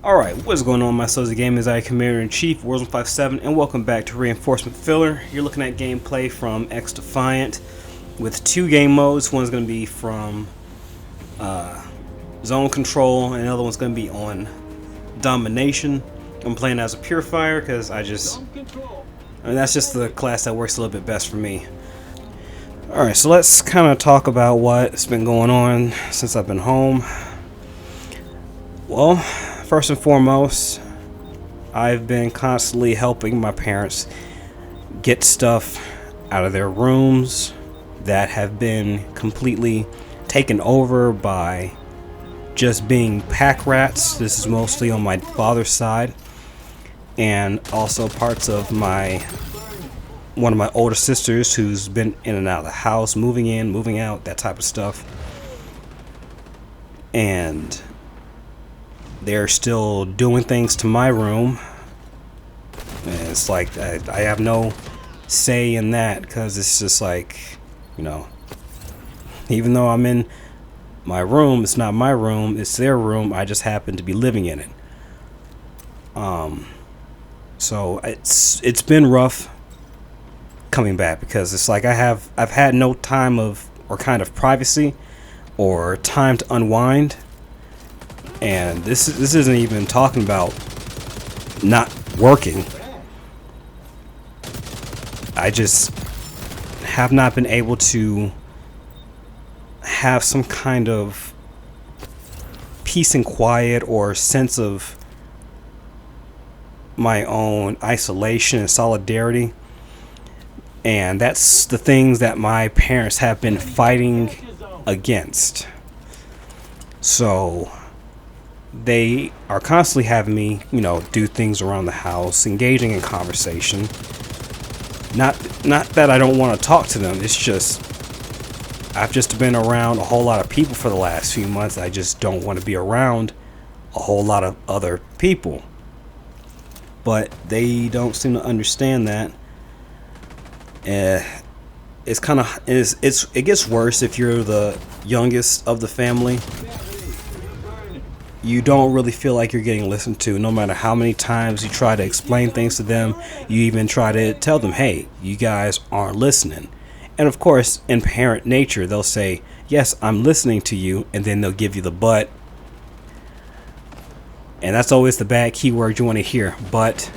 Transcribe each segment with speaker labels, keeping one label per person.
Speaker 1: Alright, what's going on, my Sozy Gamers? I am Commander-in-Chief, Wars157, and welcome back to Reinforcement Filler. You're looking at gameplay from XDefiant with two game modes. One's going to be from Zone Control, and the other one's going to be on Domination. I'm playing as a Purifier because that's just the class that works a little bit best for me. Alright, so let's kind of talk about what's been going on since I've been home. Well, first and foremost, I've been constantly helping my parents get stuff out of their rooms that have been completely taken over by just being pack rats. This is mostly on my father's side, and also parts of one of my older sisters who's been in and out of the house, moving in, moving out, that type of stuff. And they're still doing things to my room, and it's like I have no say in that, because it's just like, you know, even though I'm in my room, it's not my room, it's their room. I just happen to be living in it. So it's been rough coming back, because it's like I've had no time of or kind of privacy or time to unwind. And this isn't even talking about not working. I just have not been able to have some kind of peace and quiet or sense of my own isolation and solidarity. And that's the things that my parents have been fighting against. So they are constantly having me, you know, do things around the house, engaging in conversation. Not that I don't want to talk to them. It's just I've just been around a whole lot of people for the last few months. I just don't want to be around a whole lot of other people. But they don't seem to understand that. It's kind of it gets worse if you're the youngest of the family. You don't really feel like you're getting listened to, no matter how many times you try to explain things to them. You even try to tell them, hey, you guys aren't listening. And of course, in parent nature, they'll say, yes, I'm listening to you, and then they'll give you the but. And that's always the bad keyword you want to hear, but.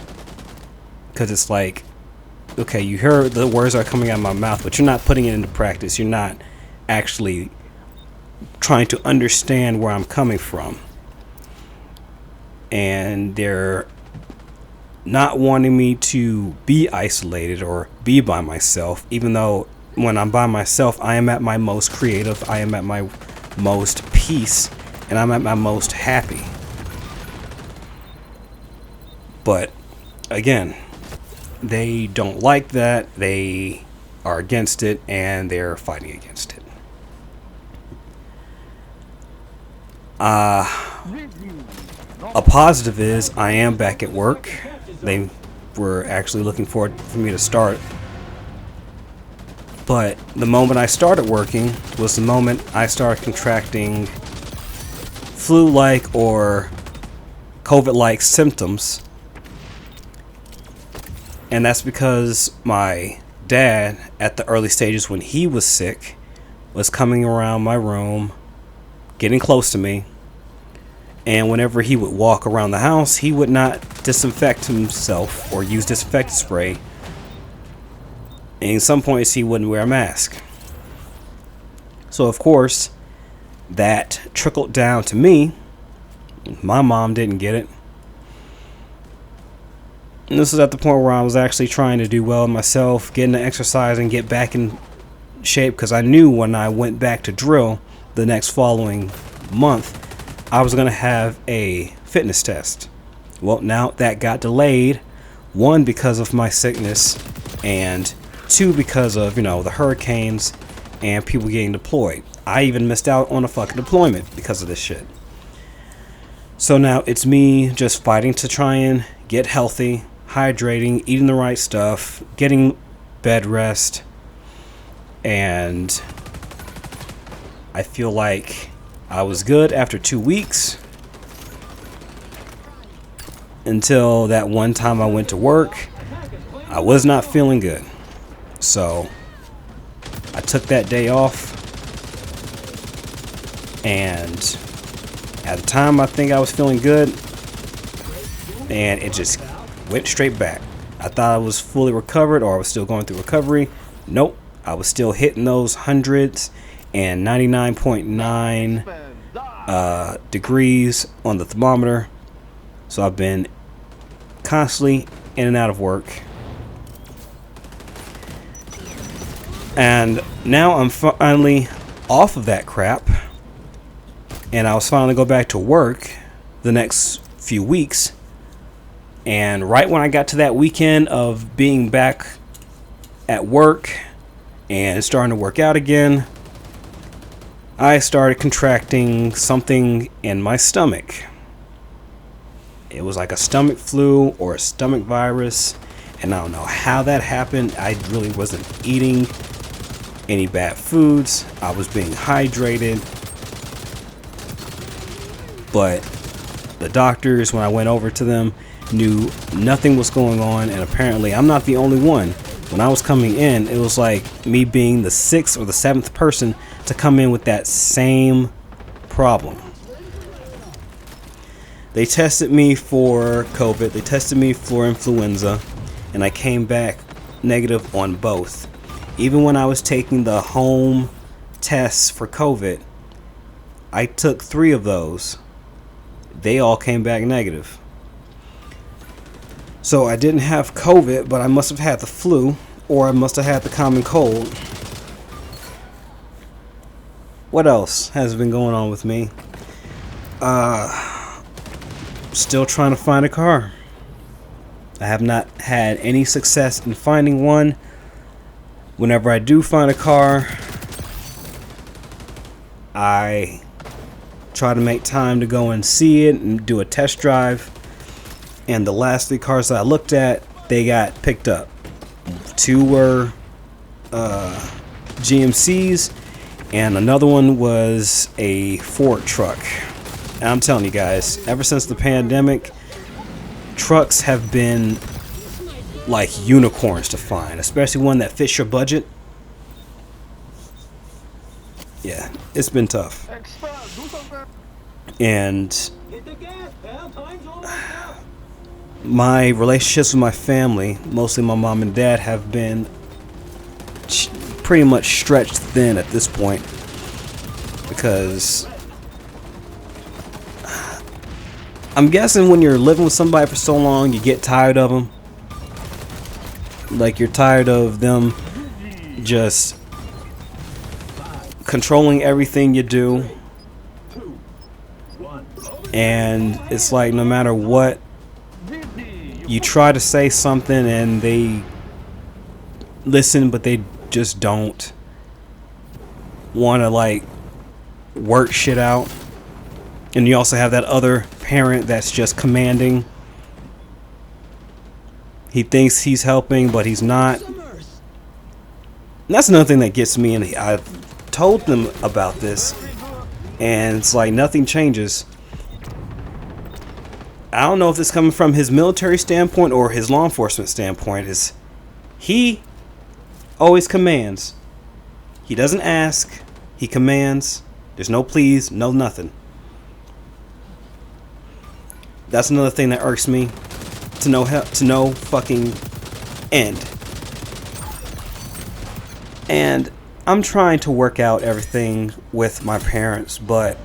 Speaker 1: Because it's like, okay, you hear the words are coming out of my mouth, but you're not putting it into practice. You're not actually trying to understand where I'm coming from. And they're not wanting me to be isolated or be by myself, even though when I'm by myself, I am at my most creative, I am at my most peace, and I'm at my most happy. But again, they don't like that. They are against it, and they're fighting against it. A positive is I am back at work. They were actually looking forward for me to start. But the moment I started working was the moment I started contracting flu-like or COVID-like symptoms. And that's because my dad, at the early stages when he was sick, was coming around my room, getting close to me. And whenever he would walk around the house, he would not disinfect himself or use disinfectant spray. And in some points, he wouldn't wear a mask. So, of course, that trickled down to me. My mom didn't get it. And this is at the point where I was actually trying to do well myself, getting to exercise and get back in shape, because I knew when I went back to drill the next following month, I was going to have a fitness test. Well, now that got delayed, one, because of my sickness, and two, because of, you know, the hurricanes and people getting deployed. I even missed out on a fucking deployment because of this shit. So now it's me just fighting to try and get healthy, hydrating, eating the right stuff, getting bed rest, and I feel like I was good after 2 weeks. until that one time I went to work. I was not feeling good. So I took that day off. And at the time I think I was feeling good. And it just went straight back. I thought I was fully recovered, or I was still going through recovery. Nope. I was still hitting those hundreds and 99.9 degrees on the thermometer. So I've been constantly in and out of work. And now I'm finally off of that crap. And I was finally go back to work the next few weeks. And right when I got to that weekend of being back at work and starting to work out again, I started contracting something in my stomach. It was like a stomach flu or a stomach virus, and I don't know how that happened. I really wasn't eating any bad foods. I was being hydrated. But the doctors, when I went over to them, knew nothing was going on, and apparently I'm not the only one. When I was coming in, it was like me being the 6th or the 7th person to come in with that same problem. They tested me for COVID, they tested me for influenza, and I came back negative on both. Even when I was taking the home tests for COVID, I took 3 of those. They all came back negative. So I didn't have COVID, but I must have had the flu, or I must have had the common cold. What else has been going on with me? Still trying to find a car. I have not had any success in finding one. Whenever I do find a car, I try to make time to go and see it and do a test drive. And the last 3 cars that I looked at, they got picked up. 2 were GMCs, and another one was a Ford truck. And I'm telling you guys, ever since the pandemic, trucks have been like unicorns to find, especially one that fits your budget. Yeah, it's been tough. And my relationships with my family, mostly my mom and dad, have been pretty much stretched thin at this point, because I'm guessing when you're living with somebody for so long, you get tired of them. Like, you're tired of them just controlling everything you do. And it's like, no matter what, you try to say something and they listen, but they just don't want to, like, work shit out. And you also have that other parent that's just commanding. He thinks he's helping, but he's not. And that's another thing that gets me, and I've told them about this, and it's like nothing changes. I don't know if it's coming from his military standpoint or his law enforcement standpoint. Is he always commands. He doesn't ask, he commands. There's no please, no nothing. That's another thing that irks me to no fucking end. And I'm trying to work out everything with my parents, but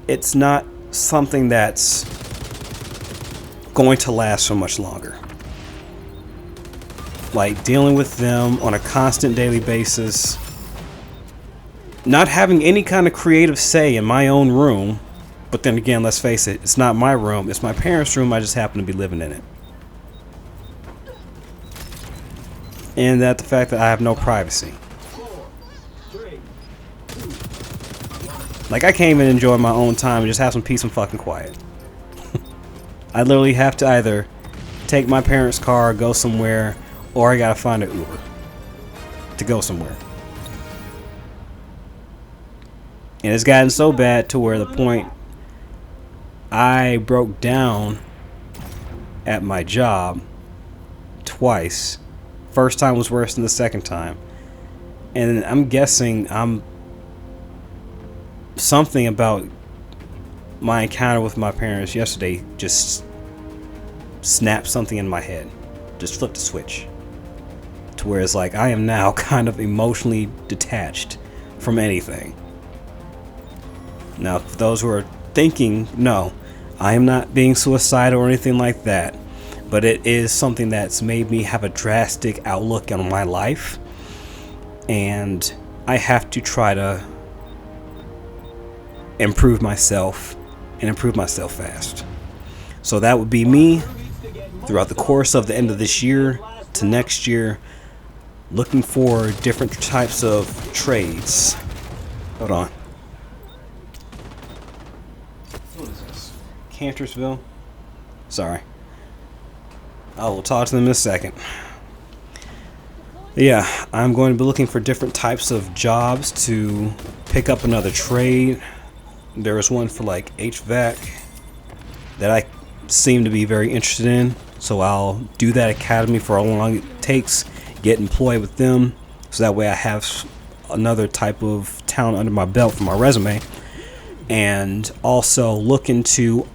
Speaker 1: it's not something that's going to last so much longer. Like, dealing with them on a constant daily basis, not having any kind of creative say in my own room. But then again, let's face it, it's not my room, it's my parents' room. I just happen to be living in it. And that the fact that I have no privacy. Like, I can't even enjoy my own time and just have some peace and fucking quiet. I literally have to either take my parents' car, go somewhere, or I gotta find an Uber to go somewhere. And it's gotten so bad to where the point I broke down at my job twice. First time was worse than the second time. And I'm guessing something about my encounter with my parents yesterday just snapped something in my head. Just flipped a switch. To where it's like I am now kind of emotionally detached from anything. Now, for those who are thinking, no, I am not being suicidal or anything like that. But it is something that's made me have a drastic outlook on my life. And I have to try to improve myself and improve myself fast. So that would be me throughout the course of the end of this year to next year, looking for different types of trades. Hold on. What is this? Cantersville? Sorry. I will talk to them in a second. Yeah, I'm going to be looking for different types of jobs to pick up another trade. There was one for like HVAC that I seem to be very interested in, so I'll do that academy for how long it takes, get employed with them, so that way I have another type of talent under my belt for my resume. And also look into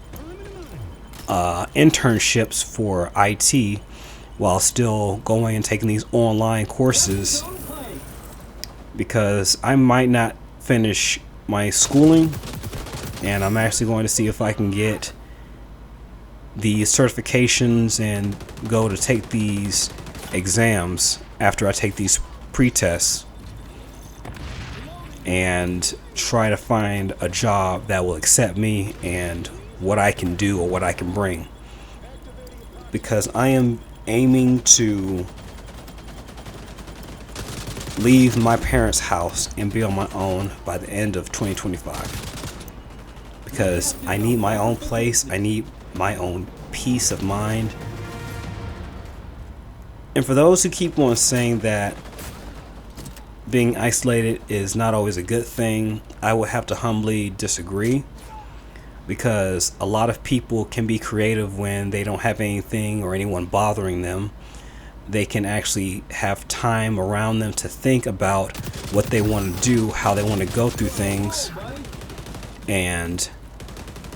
Speaker 1: internships for IT while still going and taking these online courses, because I might not finish my schooling, and I'm actually going to see if I can get these certifications and go to take these exams after I take these pre-tests, and try to find a job that will accept me and what I can do or what I can bring, because I am aiming to leave my parents' house and be on my own by the end of 2025, because I need my own place. I need my own peace of mind. And for those who keep on saying that being isolated is not always a good thing, I will have to humbly disagree, because a lot of people can be creative when they don't have anything or anyone bothering them. They can actually have time around them to think about what they want to do, how they want to go through things. And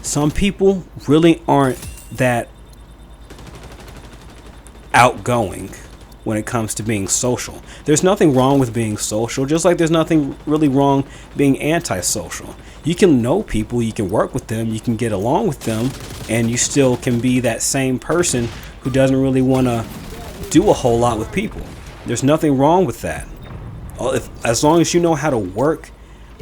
Speaker 1: some people really aren't that outgoing when it comes to being social. There's nothing wrong with being social, just like there's nothing really wrong being antisocial. You can know people, you can work with them, you can get along with them, and you still can be that same person who doesn't really want to do a whole lot with people. There's nothing wrong with that. As long as you know how to work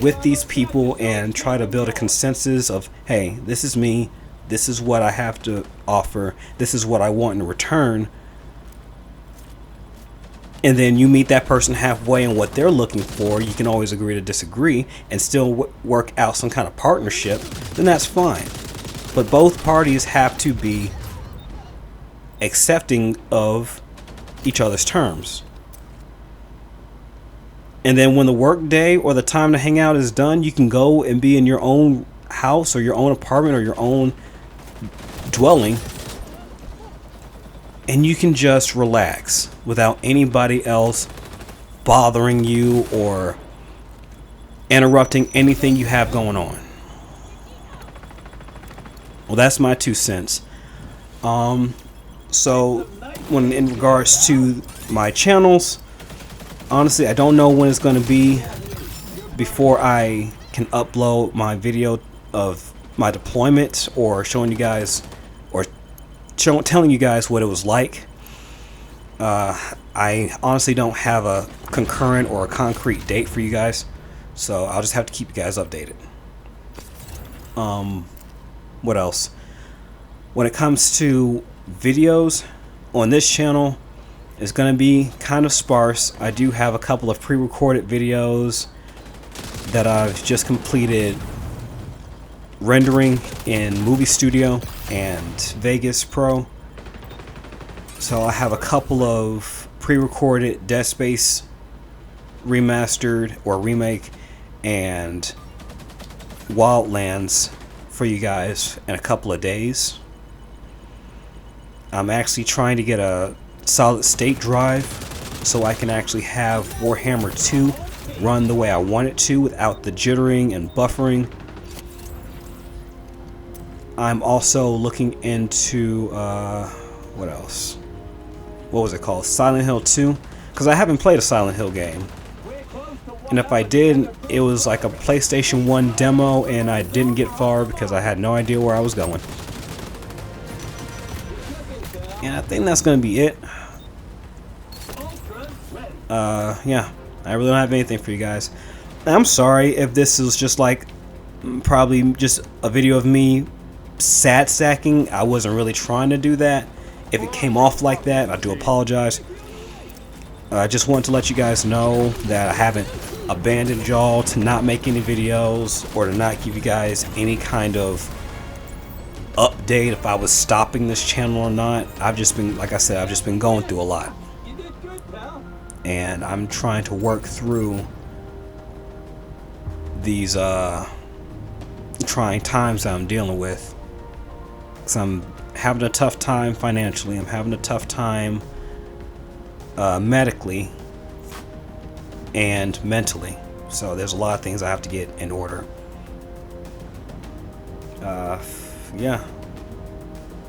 Speaker 1: with these people and try to build a consensus of, hey, this is me, this is what I have to offer, this is what I want in return, and then you meet that person halfway in what they're looking for, you can always agree to disagree and still work out some kind of partnership, then that's fine. But both parties have to be accepting of each other's terms. And then when the work day or the time to hang out is done, you can go and be in your own house or your own apartment or your own dwelling, and you can just relax without anybody else bothering you or interrupting anything you have going on. Well, that's my 2 cents. So when in regards to my channels, honestly, I don't know when it's going to be before I can upload my video of my deployment or showing you guys or telling you guys what it was like. I honestly don't have a concurrent or a concrete date for you guys, so I'll just have to keep you guys updated. What else? When it comes to videos on this channel, it's going to be kind of sparse. I do have a couple of pre-recorded videos that I've just completed rendering in Movie Studio and Vegas Pro. So I have a couple of pre-recorded Dead Space remastered or remake and Wildlands for you guys in a couple of days. I'm actually trying to get a solid state drive so I can actually have Warhammer 2 run the way I want it to without the jittering and buffering. I'm also looking into what else? What was it called? Silent Hill 2, because I haven't played a Silent Hill game. And if I did, it was like a PlayStation 1 demo and I didn't get far because I had no idea where I was going. And I think that's going to be it. Yeah, I really don't have anything for you guys. I'm sorry if this is just like probably just a video of me sad sacking. I wasn't really trying to do that. If it came off like that, I do apologize. I just want to let you guys know that I haven't abandoned y'all to not make any videos or to not give you guys any kind of update if I was stopping this channel or not. I've just been, like I said, I've just been going through a lot. And I'm trying to work through these trying times that I'm dealing with. Because I'm having a tough time financially. I'm having a tough time medically and mentally. So there's a lot of things I have to get in order. Yeah.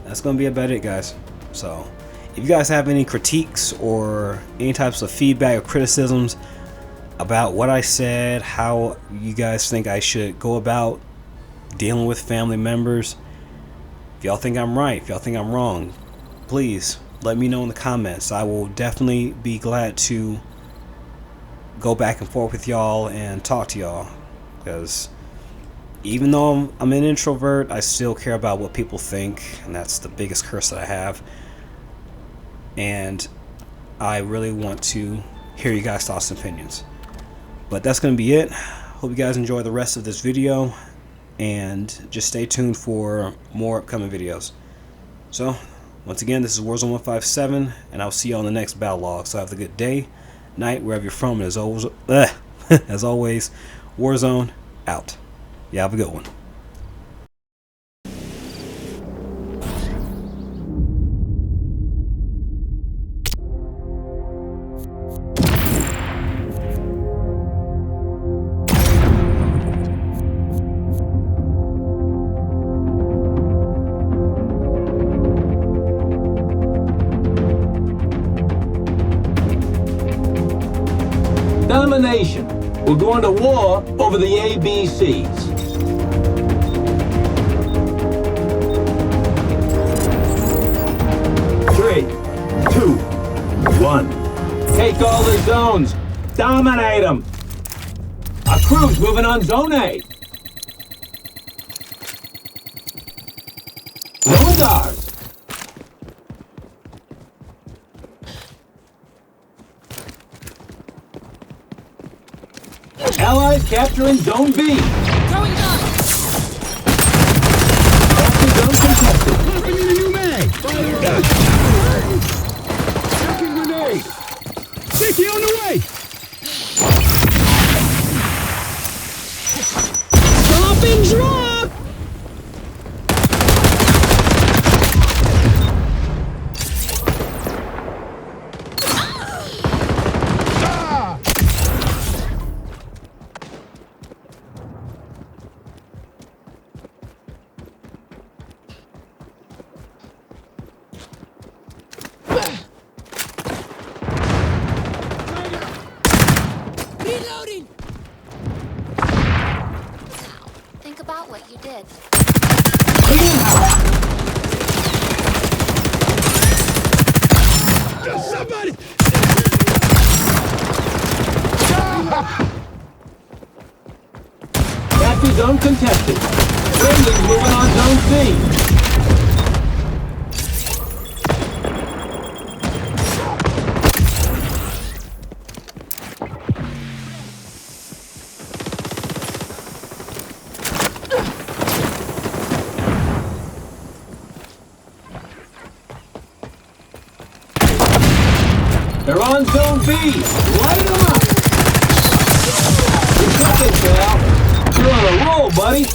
Speaker 1: That's going to be about it, guys. So if you guys have any critiques or any types of feedback or criticisms about what I said, how you guys think I should go about dealing with family members, if y'all think I'm right, if y'all think I'm wrong, please let me know in the comments. I will definitely be glad to go back and forth with y'all and talk to y'all, because even though I'm an introvert, I still care about what people think, and that's the biggest curse that I have. And I really want to hear you guys' thoughts and opinions. But that's going to be it. Hope you guys enjoy the rest of this video, and just stay tuned for more upcoming videos. So once again, this is Warzone 157, and I'll see you on the next battle log. So have a good day, night, wherever you're from. And as always, Warzone out. Yeah, have a good one.
Speaker 2: Domination. We're going to war over the ABCs. 3, 2, 1. Take all the zones. Dominate them. Our crew's moving on Zone A. Zone's ours. Allies capturing Zone B.
Speaker 3: Throwing gun.
Speaker 2: Capture Zone contested.
Speaker 4: Popping in a new mag! Second grenade! Sticky on the way! Stop and drop!
Speaker 3: Reloading. Think about what you did.
Speaker 4: Somebody!
Speaker 2: Capture Zone contested. Friendly's moving on Zone C. They're on Zone B. Light them up. You got it, pal. You're on a roll, buddy.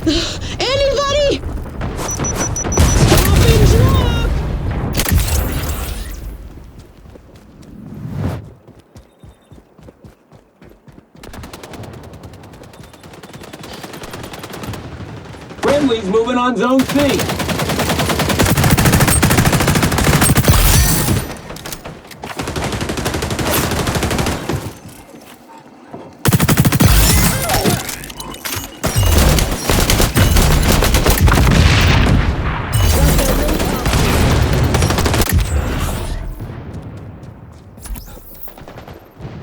Speaker 5: Anybody? Stop and drop!
Speaker 2: Friendly's moving on Zone C.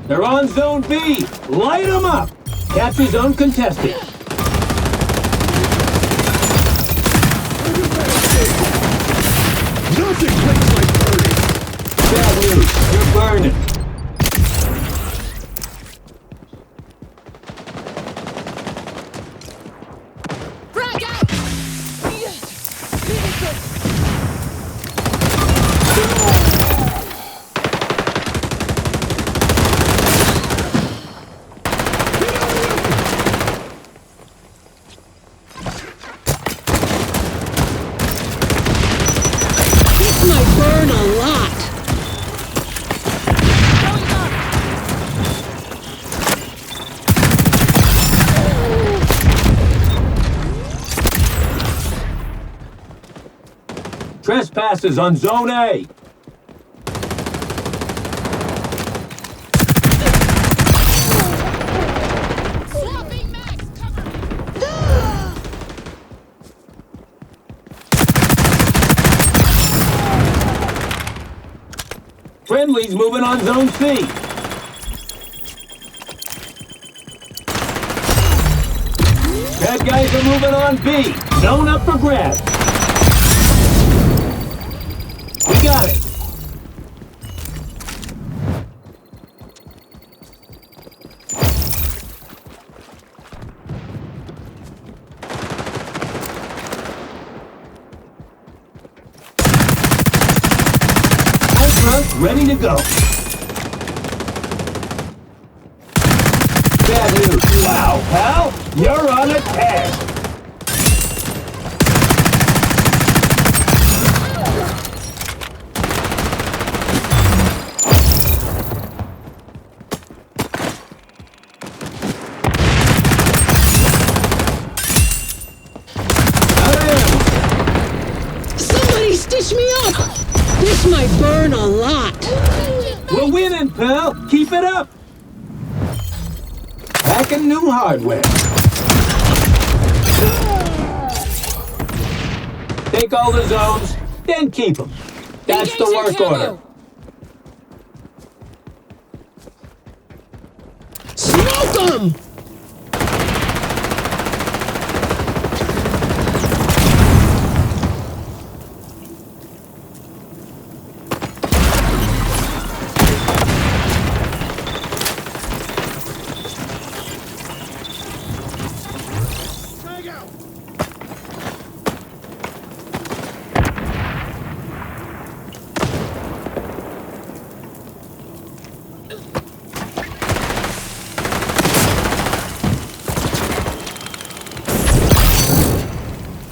Speaker 2: They're on Zone B. Light them up. Capture zone contested.
Speaker 4: Nothing quakes like burning.
Speaker 2: Bad news. You're burning.
Speaker 3: Frag out!
Speaker 5: This might burn a lot.
Speaker 2: Trespassers on Zone A.
Speaker 3: Swapping max cover!
Speaker 2: Friendly's moving on Zone C. Bad guys are moving on B. Zone up for grabs. We got it. Ultra ready to go. Bad news. Wow, pal. You're on a tag.
Speaker 5: Somebody stitch me up! This might burn a lot.
Speaker 2: We're winning, pal. Keep it up. Packing new hardware. Take all the zones, then keep them. That's the work order.
Speaker 5: Smoke them!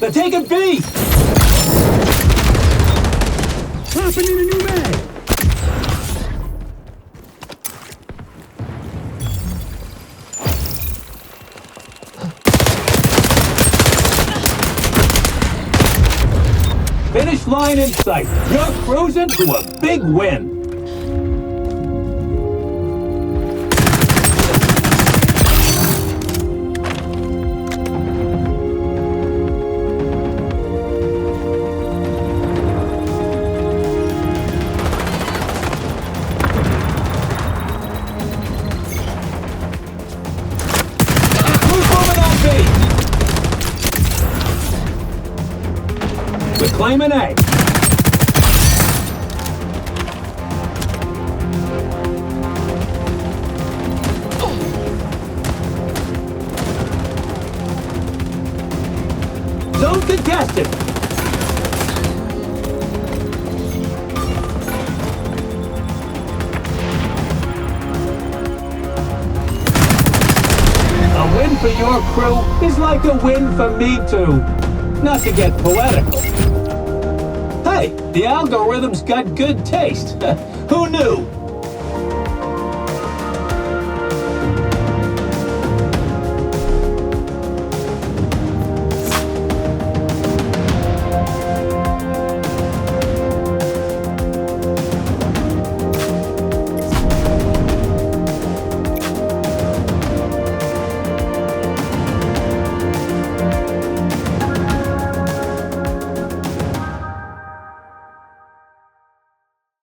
Speaker 2: They're taking B!
Speaker 4: Popping in a new mag.
Speaker 2: Finish line in sight. You're cruising to a big win. Reclaiming A. Zone contested. A win for your your crew is like a win for me too. Not to get poetical. Hey, the algorithm's got good taste. Who knew?